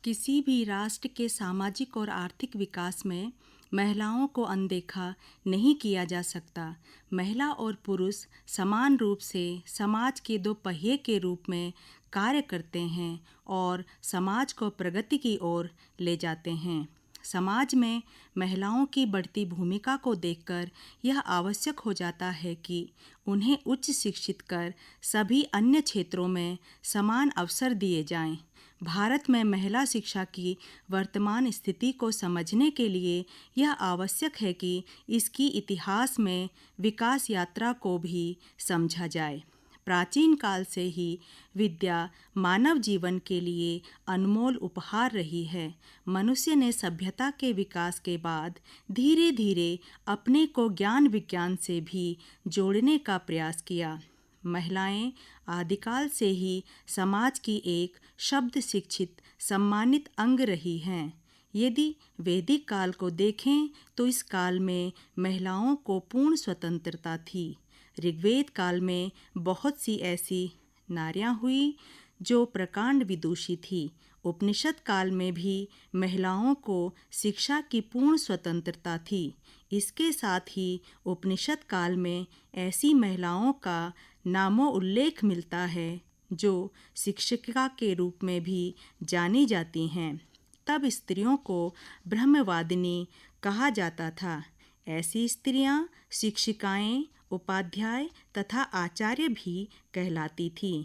किसी भी राष्ट्र के सामाजिक और आर्थिक विकास में महिलाओं को अनदेखा नहीं किया जा सकता। महिला और पुरुष समान रूप से समाज के दो पहिए के रूप में कार्य करते हैं और समाज को प्रगति की ओर ले जाते हैं। समाज में महिलाओं की बढ़ती भूमिका को देखकर यह आवश्यक हो जाता है कि उन्हें उच्च शिक्षित कर सभी अन्य क्षेत्रों में समान अवसर दिए जाएं। भारत में महिला शिक्षा की वर्तमान स्थिति को समझने के लिए यह आवश्यक है कि इसकी इतिहास में विकास यात्रा को भी समझा जाए। प्राचीन काल से ही विद्या मानव जीवन के लिए अनमोल उपहार रही है। मनुष्य ने सभ्यता के विकास के बाद धीरे धीरे अपने को ज्ञान विज्ञान से भी जोड़ने का प्रयास किया। महिलाएं आदिकाल से ही समाज की एक शब्द शिक्षित सम्मानित अंग रही हैं। यदि वैदिक काल को देखें तो इस काल में महिलाओं को पूर्ण स्वतंत्रता थी। ऋग्वेद काल में बहुत सी ऐसी नारियां हुई जो प्रकांड विदुषी थी। उपनिषद काल में भी महिलाओं को शिक्षा की पूर्ण स्वतंत्रता थी। इसके साथ ही उपनिषद काल में ऐसी महिलाओं का नामो उल्लेख मिलता है जो शिक्षिका के रूप में भी जानी जाती हैं। तब स्त्रियों को ब्रह्मवादिनी कहा जाता था। ऐसी स्त्रियां शिक्षिकाएं, उपाध्याय तथा आचार्य भी कहलाती थीं।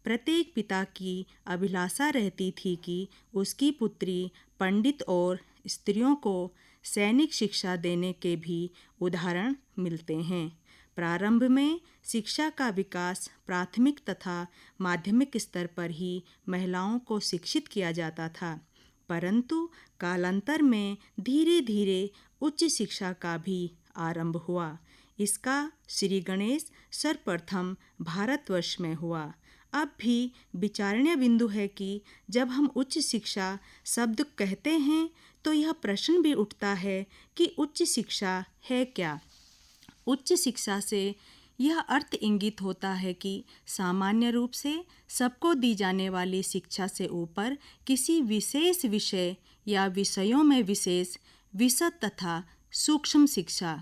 प्रत्येक पिता की अभिलाषा रहती थी कि उसकी पुत्री पंडित और स्त्रियों को सैनिक शिक्षा देने के भी उदाहरण मिलते हैं। प्रारंभ में शिक्षा का विकास प्राथमिक तथा माध्यमिक स्तर पर ही महिलाओं को शिक्षित किया जाता था, परंतु कालांतर में धीरे धीरे उच्च शिक्षा का भी आरंभ हुआ। इसका श्री गणेश सर्वप्रथम भारतवर्ष में हुआ। अब भी विचारणीय बिंदु है कि जब हम उच्च शिक्षा शब्द कहते हैं तो यह प्रश्न भी उठता है कि उच्च शिक्षा है क्या। उच्च शिक्षा से यह अर्थ इंगित होता है कि सामान्य रूप से सबको दी जाने वाली शिक्षा से ऊपर किसी विशेष विषय या विषयों में विशेष विशद तथा सूक्ष्म शिक्षा।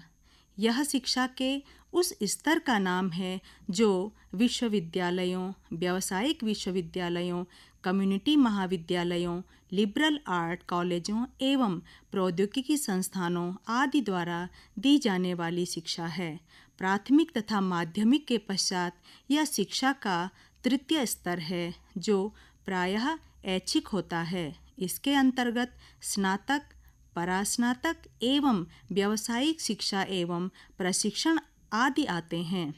यह शिक्षा के उस स्तर का नाम है जो विश्वविद्यालयों, व्यावसायिक विश्वविद्यालयों, कम्युनिटी महाविद्यालयों, लिबरल आर्ट कॉलेजों एवं प्रौद्योगिकी संस्थानों आदि द्वारा दी जाने वाली शिक्षा है। प्राथमिक तथा माध्यमिक के पश्चात यह शिक्षा का तृतीय स्तर है जो प्रायः ऐच्छिक होता है। इसके अंतर्गत स्नातक, परास्नातक एवं व्यावसायिक शिक्षा एवं प्रशिक्षण आदि आते हैं।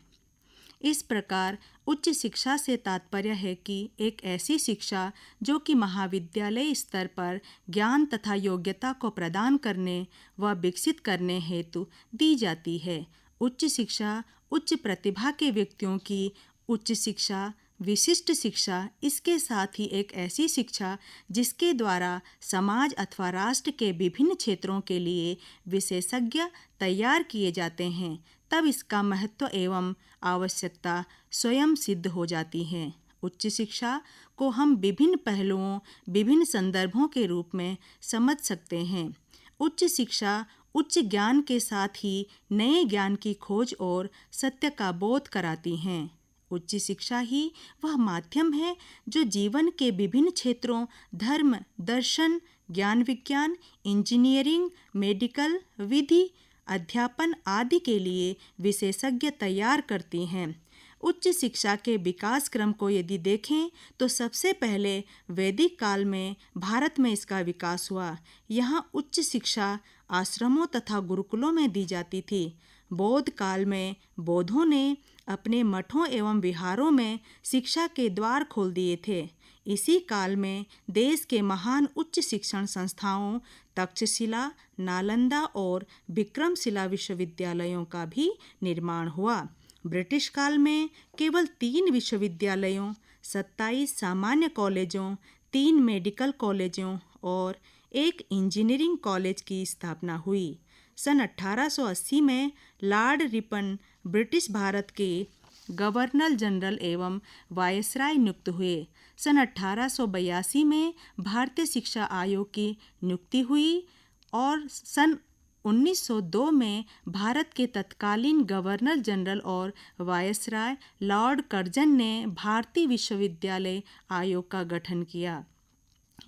इस प्रकार उच्च शिक्षा से तात्पर्य है कि एक ऐसी शिक्षा जो कि महाविद्यालय स्तर पर ज्ञान तथा योग्यता को प्रदान करने व विकसित करने हेतु दी जाती है। उच्च शिक्षा उच्च प्रतिभा के व्यक्तियों की उच्च शिक्षा, विशिष्ट शिक्षा, इसके साथ ही एक ऐसी शिक्षा जिसके द्वारा समाज अथवा राष्ट्र के विभिन्न क्षेत्रों के लिए विशेषज्ञ तैयार किए जाते हैं, तब इसका महत्व एवं आवश्यकता स्वयं सिद्ध हो जाती है। उच्च शिक्षा को हम विभिन्न पहलुओं, विभिन्न संदर्भों के रूप में समझ सकते हैं। उच्च शिक्षा उच्च ज्ञान के साथ ही नए ज्ञान की खोज और सत्य का बोध कराती हैं। उच्च शिक्षा ही वह माध्यम है जो जीवन के विभिन्न क्षेत्रों धर्म, दर्शन, ज्ञान विज्ञान, इंजीनियरिंग, मेडिकल, विधि, अध्यापन आदि के लिए विशेषज्ञ तैयार करती हैं। उच्च शिक्षा के विकास क्रम को यदि देखें तो सबसे पहले वैदिक काल में भारत में इसका विकास हुआ। यहाँ उच्च शिक्षा आश्रमों तथा गुरुकुलों में दी जाती थी। बौद्ध काल में बौद्धों ने अपने मठों एवं विहारों में शिक्षा के द्वार खोल दिए थे। इसी काल में देश के महान उच्च शिक्षण संस्थाओं तक्षशिला, नालंदा और विक्रमशिला विश्वविद्यालयों का भी निर्माण हुआ। ब्रिटिश काल में केवल 3 विश्वविद्यालयों, 27 सामान्य कॉलेजों, 3 मेडिकल कॉलेजों और 1 इंजीनियरिंग कॉलेज की स्थापना हुई। सन 1880 में लॉर्ड रिपन ब्रिटिश भारत के गवर्नर जनरल एवं वायसराय नियुक्त हुए। सन 1882 में भारतीय शिक्षा आयोग की नियुक्ति हुई और सन 1902 में भारत के तत्कालीन गवर्नर जनरल और वायसराय लॉर्ड कर्जन ने भारतीय विश्वविद्यालय आयोग का गठन किया।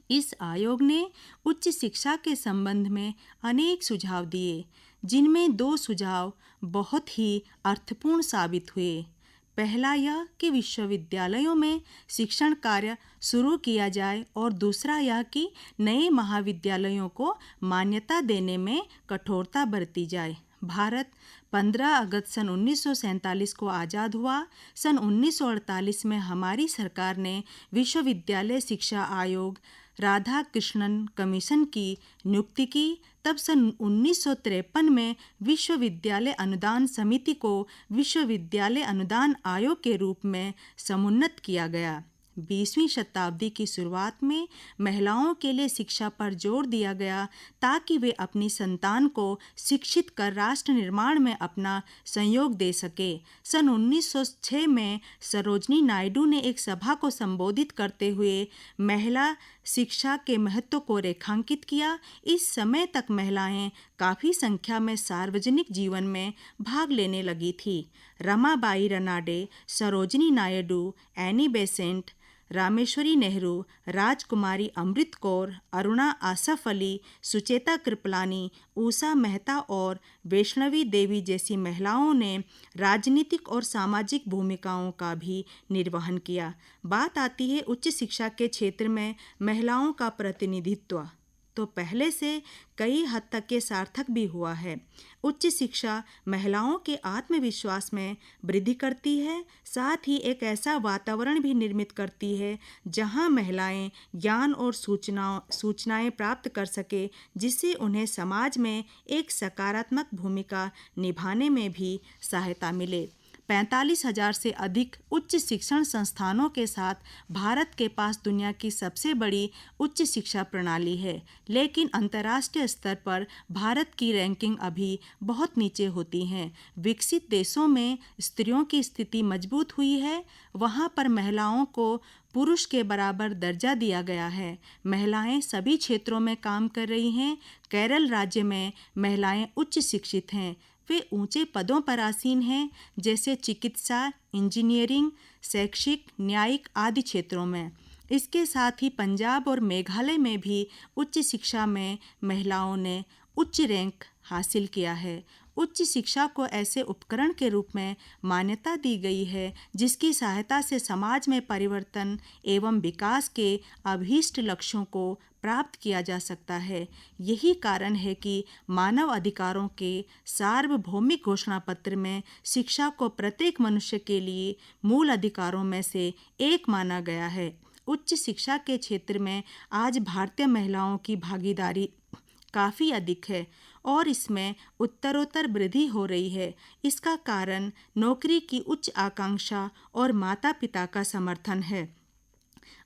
इस आयोग ने उच्च शिक्षा के संबंध में अनेक सुझाव दिए, जिनमें 2 सुझाव बहुत ही अर्थपूर्ण साबित हुए। पहला यह कि विश्वविद्यालयों में शिक्षण कार्य शुरू किया जाए और दूसरा यह कि नए महाविद्यालयों को मान्यता देने में कठोरता बरती जाए। भारत 15 अगस्त सन 1947 को आज़ाद हुआ। सन 1948 में हमारी सरकार ने विश्वविद्यालय शिक्षा आयोग राधा कृष्णन कमीशन की नियुक्ति की। तब सन 1953 में विश्वविद्यालय अनुदान समिति को विश्वविद्यालय अनुदान आयोग के रूप में समुन्नत किया गया। 20वीं शताब्दी की शुरुआत में महिलाओं के लिए शिक्षा पर जोर दिया गया ताकि वे अपनी संतान को शिक्षित कर राष्ट्र निर्माण में अपना सहयोग दे सके। सन 1906 में सरोजनी नायडू ने एक सभा को संबोधित करते हुए महिला शिक्षा के महत्व को रेखांकित किया। इस समय तक महिलाएं काफ़ी संख्या में सार्वजनिक जीवन में भाग लेने लगी थी। रमाबाई रनाडे, सरोजनी नायडू, एनी बेसेंट, रामेश्वरी नेहरू, राजकुमारी अमृत कौर, अरुणा आसफ अली, सुचेता कृपलानी, उषा मेहता और वैष्णवी देवी जैसी महिलाओं ने राजनीतिक और सामाजिक भूमिकाओं का भी निर्वहन किया। बात आती है उच्च शिक्षा के क्षेत्र में महिलाओं का प्रतिनिधित्व, तो पहले से कई हद तक ये सार्थक भी हुआ है। उच्च शिक्षा महिलाओं के आत्मविश्वास में वृद्धि करती है, साथ ही एक ऐसा वातावरण भी निर्मित करती है जहां महिलाएं ज्ञान और सूचनाएं प्राप्त कर सके, जिससे उन्हें समाज में एक सकारात्मक भूमिका निभाने में भी सहायता मिले। 45,000 से अधिक उच्च शिक्षण संस्थानों के साथ भारत के पास दुनिया की सबसे बड़ी उच्च शिक्षा प्रणाली है, लेकिन अंतर्राष्ट्रीय स्तर पर भारत की रैंकिंग अभी बहुत नीचे होती है। विकसित देशों में स्त्रियों की स्थिति मजबूत हुई है, वहाँ पर महिलाओं को पुरुष के बराबर दर्जा दिया गया है। महिलाएं सभी क्षेत्रों में काम कर रही हैं। केरल राज्य में महिलाएं उच्च शिक्षित हैं, वे ऊंचे पदों पर आसीन हैं, जैसे चिकित्सा, इंजीनियरिंग, शैक्षिक, न्यायिक आदि क्षेत्रों में। इसके साथ ही पंजाब और मेघालय में भी उच्च शिक्षा में महिलाओं ने उच्च रैंक हासिल किया है। उच्च शिक्षा को ऐसे उपकरण के रूप में मान्यता दी गई है जिसकी सहायता से समाज में परिवर्तन एवं विकास के अभीष्ट लक्ष्यों को प्राप्त किया जा सकता है। यही कारण है कि मानव अधिकारों के सार्वभौमिक घोषणा पत्र में शिक्षा को प्रत्येक मनुष्य के लिए मूल अधिकारों में से एक माना गया है। उच्च शिक्षा के क्षेत्र में आज भारतीय महिलाओं की भागीदारी काफ़ी अधिक है और इसमें उत्तरोत्तर वृद्धि हो रही है। इसका कारण नौकरी की उच्च आकांक्षा और माता पिता का समर्थन है।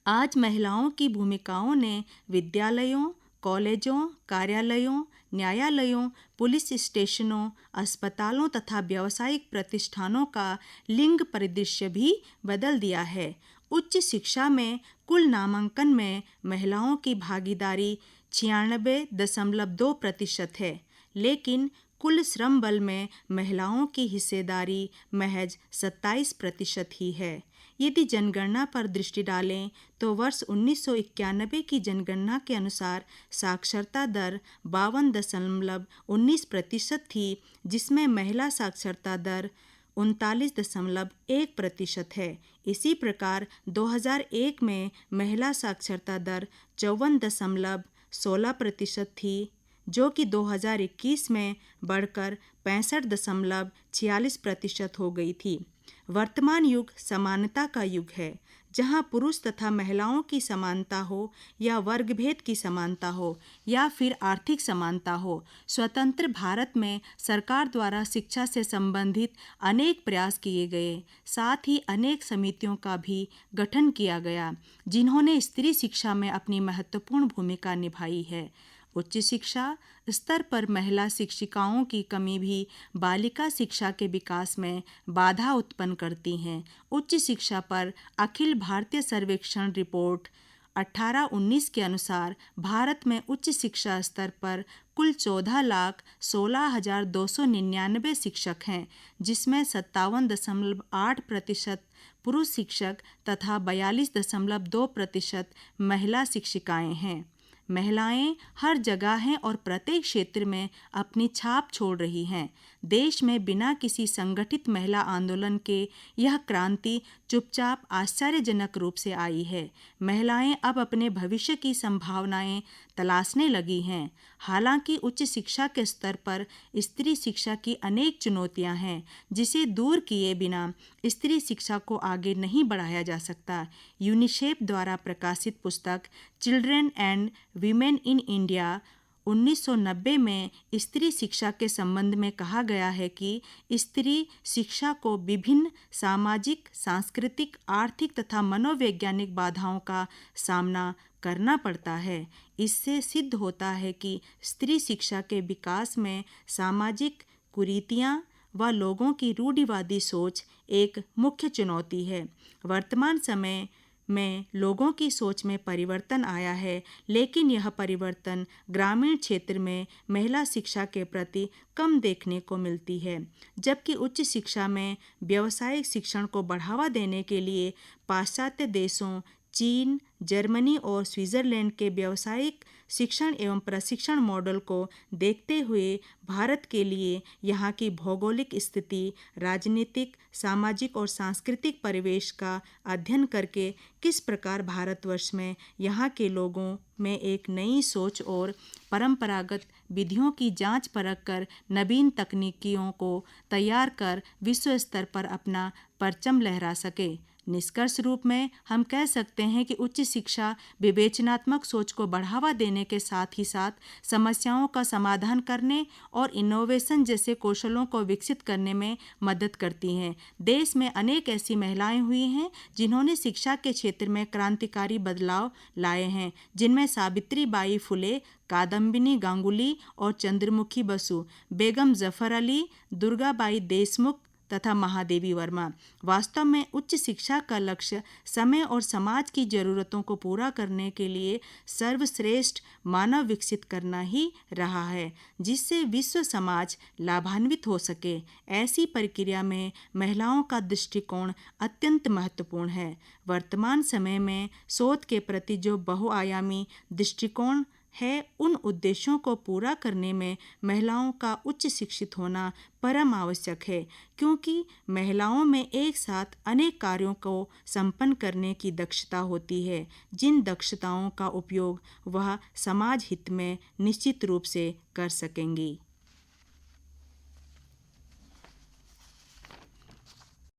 आज महिलाओं की भूमिकाओं ने विद्यालयों, कॉलेजों, कार्यालयों, न्यायालयों, पुलिस स्टेशनों, अस्पतालों तथा व्यावसायिक प्रतिष्ठानों का लिंग परिदृश्य भी बदल दिया है। उच्च शिक्षा में कुल नामांकन में महिलाओं की भागीदारी 96.2% है, लेकिन कुल श्रम बल में महिलाओं की हिस्सेदारी महज 27% ही है। यदि जनगणना पर दृष्टि डालें तो वर्ष 1991 की जनगणना के अनुसार साक्षरता दर 52.19% थी, जिसमें महिला साक्षरता दर 39.1% है। इसी प्रकार 2001 में महिला साक्षरता दर 54.16% थी, जो कि 2021 में बढ़कर 65.46% हो गई थी। वर्तमान युग समानता का युग है, जहां पुरुष तथा महिलाओं की समानता हो या वर्ग भेद की समानता हो या फिर आर्थिक समानता हो। स्वतंत्र भारत में सरकार द्वारा शिक्षा से संबंधित अनेक प्रयास किए गए, साथ ही अनेक समितियों का भी गठन किया गया, जिन्होंने स्त्री शिक्षा में अपनी महत्वपूर्ण भूमिका निभाई है। उच्च शिक्षा स्तर पर महिला शिक्षिकाओं की कमी भी बालिका शिक्षा के विकास में बाधा उत्पन्न करती है। उच्च शिक्षा पर अखिल भारतीय सर्वेक्षण रिपोर्ट 18-19 के अनुसार भारत में उच्च शिक्षा स्तर पर कुल 14,16,299 शिक्षक हैं, जिसमें 57.8% पुरुष शिक्षक तथा 42.2% महिला शिक्षिकाएं हैं। महिलाएं हर जगह हैं और प्रत्येक क्षेत्र में अपनी छाप छोड़ रही हैं। देश में बिना किसी संगठित महिला आंदोलन के यह क्रांति चुपचाप आश्चर्यजनक रूप से आई है। महिलाएं अब अपने भविष्य की संभावनाएं तलाशने लगी हैं। हालांकि उच्च शिक्षा के स्तर पर स्त्री शिक्षा की अनेक चुनौतियां हैं, जिसे दूर किए बिना स्त्री शिक्षा को आगे नहीं बढ़ाया जा सकता। यूनिसेफ द्वारा प्रकाशित पुस्तक children and women in India 1990 में स्त्री शिक्षा के संबंध में कहा गया है कि स्त्री शिक्षा को विभिन्न सामाजिक, सांस्कृतिक, आर्थिक तथा मनोवैज्ञानिक बाधाओं का सामना करना पड़ता है। इससे सिद्ध होता है कि स्त्री शिक्षा के विकास में सामाजिक कुरीतियां व लोगों की रूढ़िवादी सोच एक मुख्य चुनौती है। वर्तमान समय में लोगों की सोच में परिवर्तन आया है, लेकिन यह परिवर्तन ग्रामीण क्षेत्र में महिला शिक्षा के प्रति कम देखने को मिलती है। जबकि उच्च शिक्षा में व्यावसायिक शिक्षण को बढ़ावा देने के लिए पाश्चात्य देशों चीन, जर्मनी और स्विट्जरलैंड के व्यावसायिक शिक्षण एवं प्रशिक्षण मॉडल को देखते हुए भारत के लिए यहाँ की भौगोलिक स्थिति, राजनीतिक, सामाजिक और सांस्कृतिक परिवेश का अध्ययन करके किस प्रकार भारतवर्ष में यहाँ के लोगों में एक नई सोच और परंपरागत विधियों की जांच परख कर नवीन तकनीकियों को तैयार कर विश्व स्तर पर अपना परचम लहरा सके। निष्कर्ष रूप में हम कह सकते हैं कि उच्च शिक्षा विवेचनात्मक सोच को बढ़ावा देने के साथ ही साथ समस्याओं का समाधान करने और इनोवेशन जैसे कौशलों को विकसित करने में मदद करती हैं। देश में अनेक ऐसी महिलाएं हुई हैं जिन्होंने शिक्षा के क्षेत्र में क्रांतिकारी बदलाव लाए हैं, जिनमें सावित्री बाई फुले, कादम्बिनी गांगुली और चंद्रमुखी बसु, बेगम जफर अली, दुर्गाबाई देशमुख तथा महादेवी वर्मा। वास्तव में उच्च शिक्षा का लक्ष्य समय और समाज की जरूरतों को पूरा करने के लिए सर्वश्रेष्ठ मानव विकसित करना ही रहा है, जिससे विश्व समाज लाभान्वित हो सके। ऐसी प्रक्रिया में महिलाओं का दृष्टिकोण अत्यंत महत्वपूर्ण है। वर्तमान समय में शोध के प्रति जो बहुआयामी दृष्टिकोण है, उन उद्देश्यों को पूरा करने में महिलाओं का उच्च शिक्षित होना परम आवश्यक है, क्योंकि महिलाओं में एक साथ अनेक कार्यों को संपन्न करने की दक्षता होती है, जिन दक्षताओं का उपयोग वह समाज हित में निश्चित रूप से कर सकेंगी।